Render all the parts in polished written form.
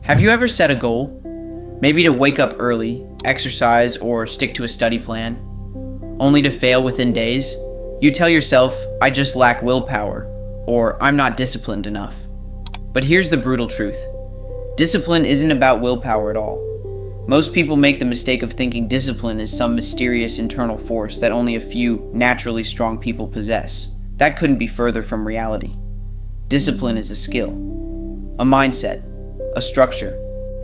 Have you ever set a goal? Maybe to wake up early, exercise, or stick to a study plan, only to fail within days? You tell yourself, I just lack willpower, or I'm not disciplined enough. But here's the brutal truth. Discipline isn't about willpower at all. Most people make the mistake of thinking discipline is some mysterious internal force that only a few naturally strong people possess. That couldn't be further from reality. Discipline is a skill, a mindset, a structure,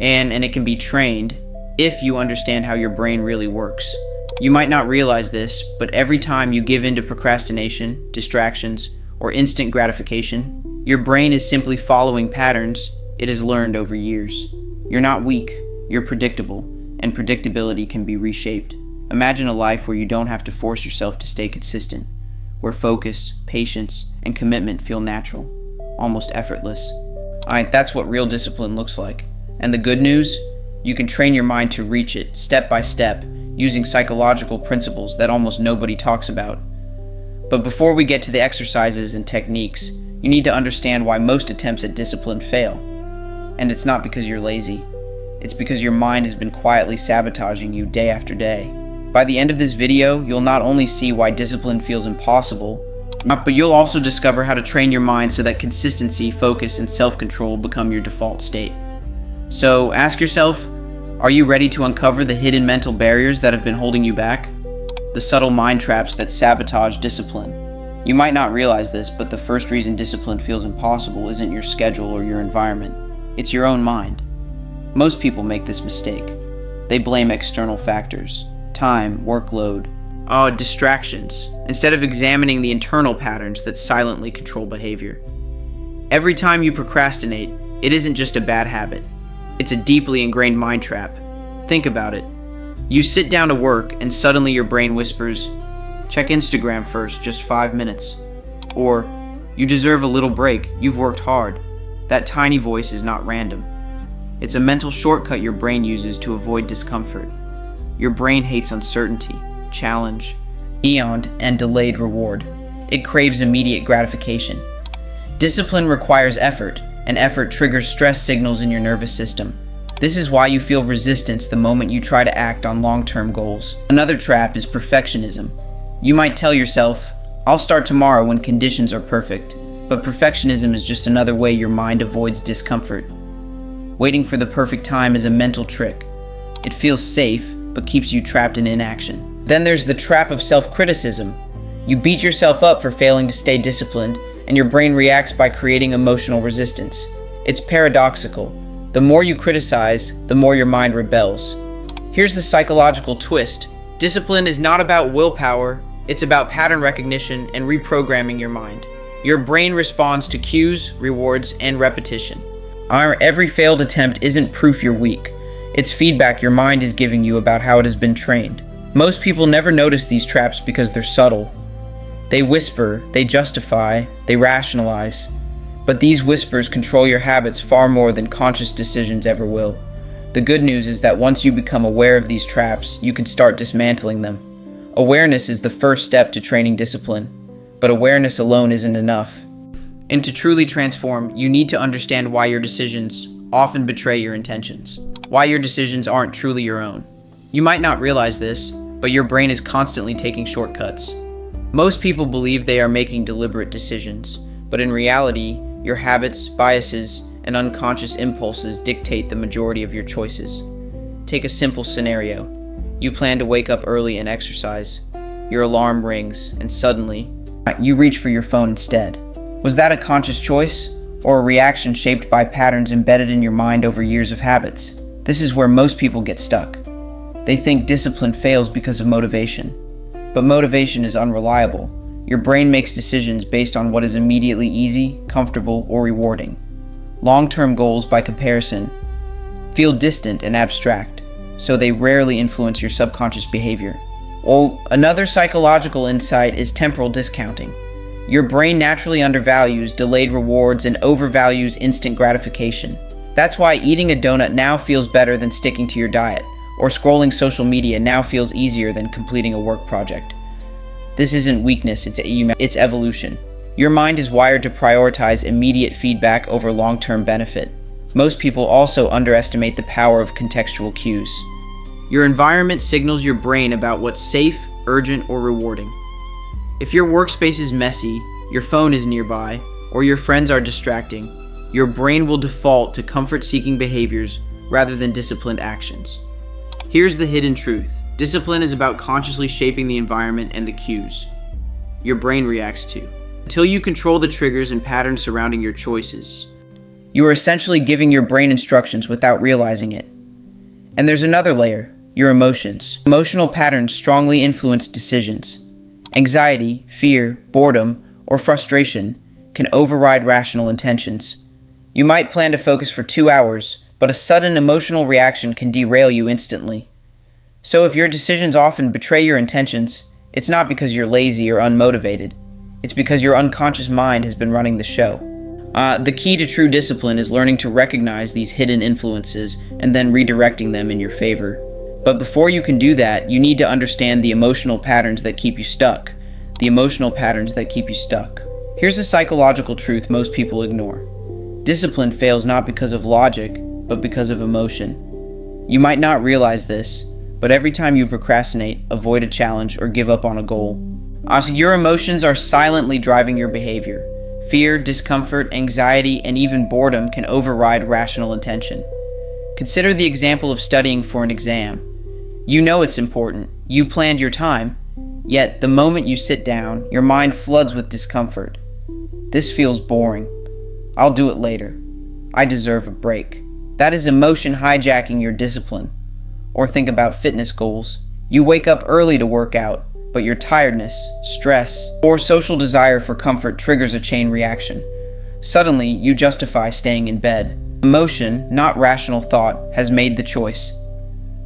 and it can be trained if you understand how your brain really works. You might not realize this, but every time you give in to procrastination, distractions, or instant gratification, your brain is simply following patterns it has learned over years. You're not weak. You're predictable, and predictability can be reshaped. Imagine a life where you don't have to force yourself to stay consistent, where focus, patience, and commitment feel natural, almost effortless. That's what real discipline looks like. And the good news? You can train your mind to reach it step by step, using psychological principles that almost nobody talks about. But before we get to the exercises and techniques, you need to understand why most attempts at discipline fail. And it's not because you're lazy. It's because your mind has been quietly sabotaging you day after day. By the end of this video, you'll not only see why discipline feels impossible, but you'll also discover how to train your mind so that consistency, focus, and self-control become your default state. So ask yourself, are you ready to uncover the hidden mental barriers that have been holding you back? The subtle mind traps that sabotage discipline. You might not realize this, but the first reason discipline feels impossible isn't your schedule or your environment. It's your own mind. Most people make this mistake. They blame external factors, time, workload, distractions, instead of examining the internal patterns that silently control behavior. Every time you procrastinate, it isn't just a bad habit. It's a deeply ingrained mind trap. Think about it. You sit down to work and suddenly your brain whispers, check Instagram first, just 5 minutes. Or, you deserve a little break, you've worked hard. That tiny voice is not random. It's a mental shortcut your brain uses to avoid discomfort. Your brain hates uncertainty, challenge, and delayed reward. It craves immediate gratification. Discipline requires effort, and effort triggers stress signals in your nervous system. This is why you feel resistance the moment you try to act on long-term goals. Another trap is perfectionism. You might tell yourself, I'll start tomorrow when conditions are perfect, but perfectionism is just another way your mind avoids discomfort. Waiting for the perfect time is a mental trick. It feels safe, but keeps you trapped in inaction. Then there's the trap of self-criticism. You beat yourself up for failing to stay disciplined, and your brain reacts by creating emotional resistance. It's paradoxical. The more you criticize, the more your mind rebels. Here's the psychological twist. Discipline is not about willpower, it's about pattern recognition and reprogramming your mind. Your brain responds to cues, rewards, and repetition. Every failed attempt isn't proof you're weak. It's feedback your mind is giving you about how it has been trained. Most people never notice these traps because they're subtle. They whisper, they justify, they rationalize. But these whispers control your habits far more than conscious decisions ever will. The good news is that once you become aware of these traps, you can start dismantling them. Awareness is the first step to training discipline, but awareness alone isn't enough. And to truly transform, you need to understand why your decisions often betray your intentions, why your decisions aren't truly your own. You might not realize this, but your brain is constantly taking shortcuts. Most people believe they are making deliberate decisions, but in reality, your habits, biases, and unconscious impulses dictate the majority of your choices. Take a simple scenario. You plan to wake up early and exercise. Your alarm rings, and suddenly, you reach for your phone instead. Was that a conscious choice, or a reaction shaped by patterns embedded in your mind over years of habits? This is where most people get stuck. They think discipline fails because of motivation. But motivation is unreliable. Your brain makes decisions based on what is immediately easy, comfortable, or rewarding. Long-term goals, by comparison, feel distant and abstract, so they rarely influence your subconscious behavior. Another psychological insight is temporal discounting. Your brain naturally undervalues delayed rewards and overvalues instant gratification. That's why eating a donut now feels better than sticking to your diet, or scrolling social media now feels easier than completing a work project. This isn't weakness, it's evolution. Your mind is wired to prioritize immediate feedback over long-term benefit. Most people also underestimate the power of contextual cues. Your environment signals your brain about what's safe, urgent, or rewarding. If your workspace is messy, your phone is nearby, or your friends are distracting, your brain will default to comfort-seeking behaviors rather than disciplined actions. Here's the hidden truth. Discipline is about consciously shaping the environment and the cues your brain reacts to. Until you control the triggers and patterns surrounding your choices, you are essentially giving your brain instructions without realizing it. And there's another layer, your emotions. Emotional patterns strongly influence decisions. Anxiety, fear, boredom, or frustration can override rational intentions. You might plan to focus for 2 hours, but a sudden emotional reaction can derail you instantly. So if your decisions often betray your intentions, it's not because you're lazy or unmotivated. It's because your unconscious mind has been running the show. The key to true discipline is learning to recognize these hidden influences and then redirecting them in your favor. But before you can do that, you need to understand the emotional patterns that keep you stuck. Here's a psychological truth most people ignore. Discipline fails not because of logic, but because of emotion. You might not realize this, but every time you procrastinate, avoid a challenge, or give up on a goal, your emotions are silently driving your behavior. Fear, discomfort, anxiety, and even boredom can override rational intention. Consider the example of studying for an exam. You know it's important, you planned your time, yet the moment you sit down, your mind floods with discomfort. This feels boring. I'll do it later. I deserve a break. That is emotion hijacking your discipline. Or think about fitness goals. You wake up early to work out, but your tiredness, stress, or social desire for comfort triggers a chain reaction. Suddenly, you justify staying in bed. Emotion, not rational thought, has made the choice.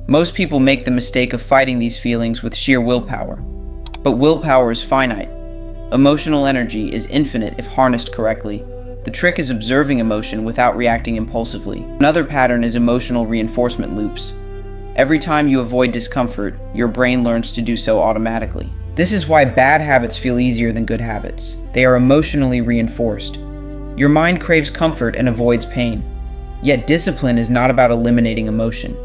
Most people make the mistake of fighting these feelings with sheer willpower. But willpower is finite. Emotional energy is infinite if harnessed correctly. The trick is observing emotion without reacting impulsively. Another pattern is emotional reinforcement loops. Every time you avoid discomfort, your brain learns to do so automatically. This is why bad habits feel easier than good habits. They are emotionally reinforced. Your mind craves comfort and avoids pain. Yet discipline is not about eliminating emotion.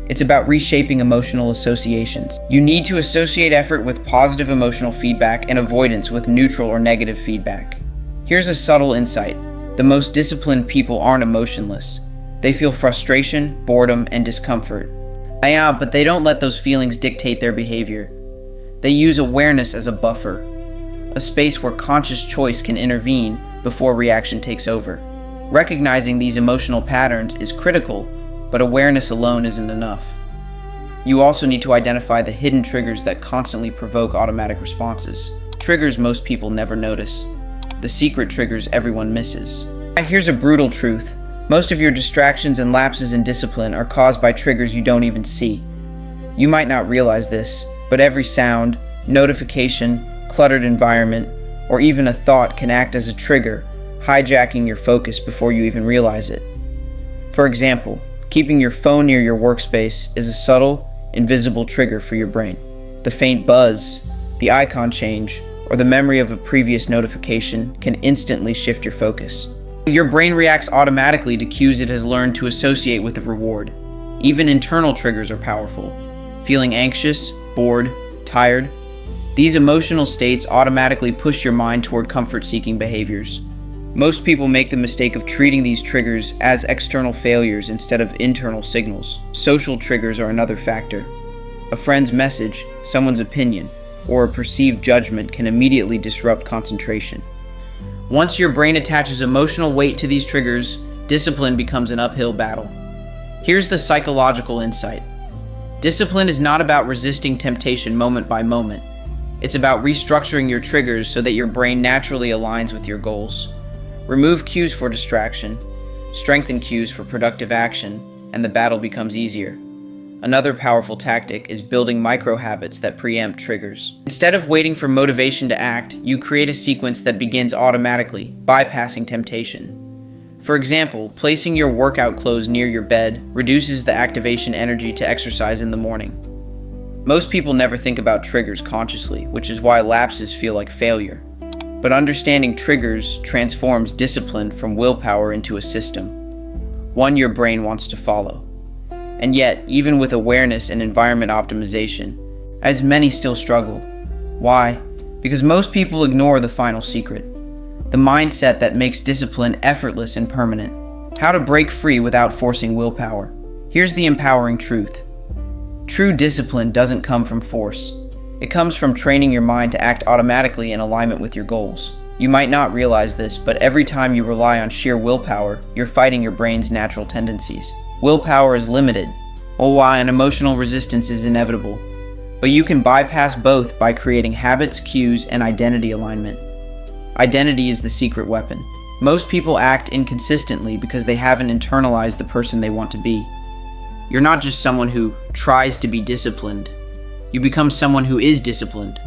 It's about reshaping emotional associations. You need to associate effort with positive emotional feedback and avoidance with neutral or negative feedback. Here's a subtle insight. The most disciplined people aren't emotionless. They feel frustration, boredom, and discomfort. But they don't let those feelings dictate their behavior. They use awareness as a buffer, a space where conscious choice can intervene before reaction takes over. Recognizing these emotional patterns is critical, but awareness alone isn't enough. You also need to identify the hidden triggers that constantly provoke automatic responses. Triggers most people never notice. The secret triggers everyone misses. Here's a brutal truth. Most of your distractions and lapses in discipline are caused by triggers you don't even see. You might not realize this, but every sound, notification, cluttered environment, or even a thought can act as a trigger, hijacking your focus before you even realize it. For example, keeping your phone near your workspace is a subtle, invisible trigger for your brain. The faint buzz, the icon change, or the memory of a previous notification can instantly shift your focus. Your brain reacts automatically to cues it has learned to associate with a reward. Even internal triggers are powerful. Feeling anxious, bored, tired. These emotional states automatically push your mind toward comfort-seeking behaviors. Most people make the mistake of treating these triggers as external failures instead of internal signals. Social triggers are another factor. A friend's message, someone's opinion, or a perceived judgment can immediately disrupt concentration. Once your brain attaches emotional weight to these triggers, discipline becomes an uphill battle. Here's the psychological insight. Discipline is not about resisting temptation moment by moment. It's about restructuring your triggers so that your brain naturally aligns with your goals. Remove cues for distraction, strengthen cues for productive action, and the battle becomes easier. Another powerful tactic is building micro-habits that preempt triggers. Instead of waiting for motivation to act, you create a sequence that begins automatically, bypassing temptation. For example, placing your workout clothes near your bed reduces the activation energy to exercise in the morning. Most people never think about triggers consciously, which is why lapses feel like failure. But understanding triggers transforms discipline from willpower into a system. one your brain wants to follow. And yet, even with awareness and environment optimization, as many still struggle. Why? Because most people ignore the final secret, the mindset that makes discipline effortless and permanent. How to break free without forcing willpower. Here's the empowering truth. True discipline doesn't come from force. It comes from training your mind to act automatically in alignment with your goals. You might not realize this, but every time you rely on sheer willpower, you're fighting your brain's natural tendencies. Willpower is limited, while an emotional resistance is inevitable. But you can bypass both by creating habits, cues, and identity alignment. Identity is the secret weapon. Most people act inconsistently because they haven't internalized the person they want to be. You're not just someone who tries to be disciplined. You become someone who is disciplined.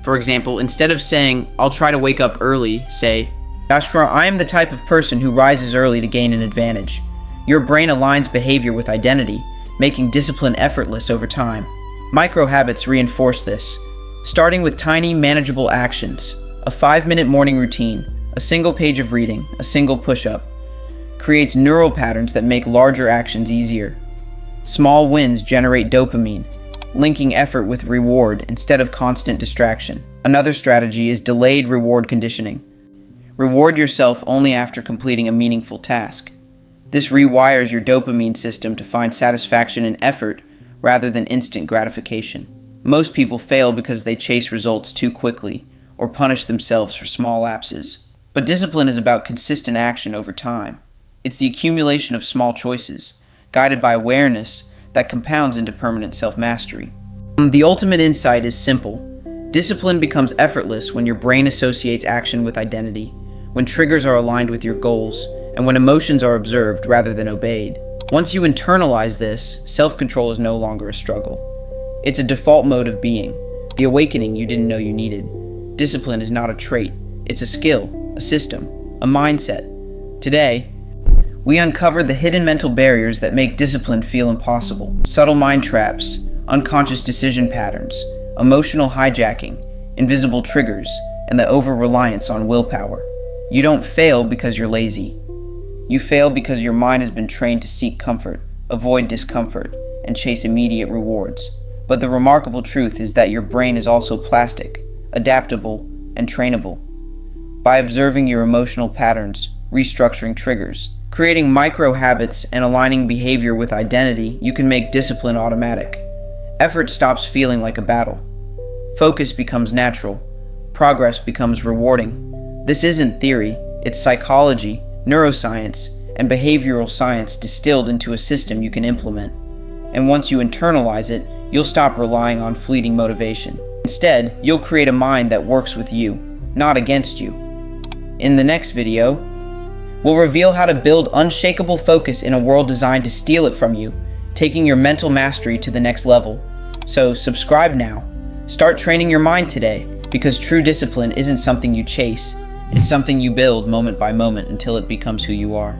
For example, instead of saying, "I'll try to wake up early," say, "Joshua, I am the type of person who rises early to gain an advantage." Your brain aligns behavior with identity, making discipline effortless over time. Micro habits reinforce this, starting with tiny, manageable actions. A 5-minute morning routine, a single page of reading, a single push-up, creates neural patterns that make larger actions easier. Small wins generate dopamine, linking effort with reward instead of constant distraction. Another strategy is delayed reward conditioning. Reward yourself only after completing a meaningful task. This rewires your dopamine system to find satisfaction in effort rather than instant gratification. Most people fail because they chase results too quickly or punish themselves for small lapses. But discipline is about consistent action over time. It's the accumulation of small choices, guided by awareness, that compounds into permanent self-mastery. The ultimate insight is simple. Discipline becomes effortless when your brain associates action with identity, when triggers are aligned with your goals, and when emotions are observed rather than obeyed. Once you internalize this, self-control is no longer a struggle. It's a default mode of being, the awakening you didn't know you needed. Discipline is not a trait, it's a skill, a system, a mindset. Today, we uncover the hidden mental barriers that make discipline feel impossible. Subtle mind traps, unconscious decision patterns, emotional hijacking, invisible triggers, and the over-reliance on willpower. You don't fail because you're lazy. You fail because your mind has been trained to seek comfort, avoid discomfort, and chase immediate rewards. But the remarkable truth is that your brain is also plastic, adaptable, and trainable. By observing your emotional patterns, restructuring triggers, creating micro habits, and aligning behavior with identity, you can make discipline automatic. Effort stops feeling like a battle. Focus becomes natural. Progress becomes rewarding. This isn't theory, it's psychology, neuroscience, and behavioral science distilled into a system you can implement. And once you internalize it, you'll stop relying on fleeting motivation. Instead, you'll create a mind that works with you, not against you. In the next video, we'll reveal how to build unshakable focus in a world designed to steal it from you, taking your mental mastery to the next level. So subscribe now. Start training your mind today, because true discipline isn't something you chase. It's something you build moment by moment until it becomes who you are.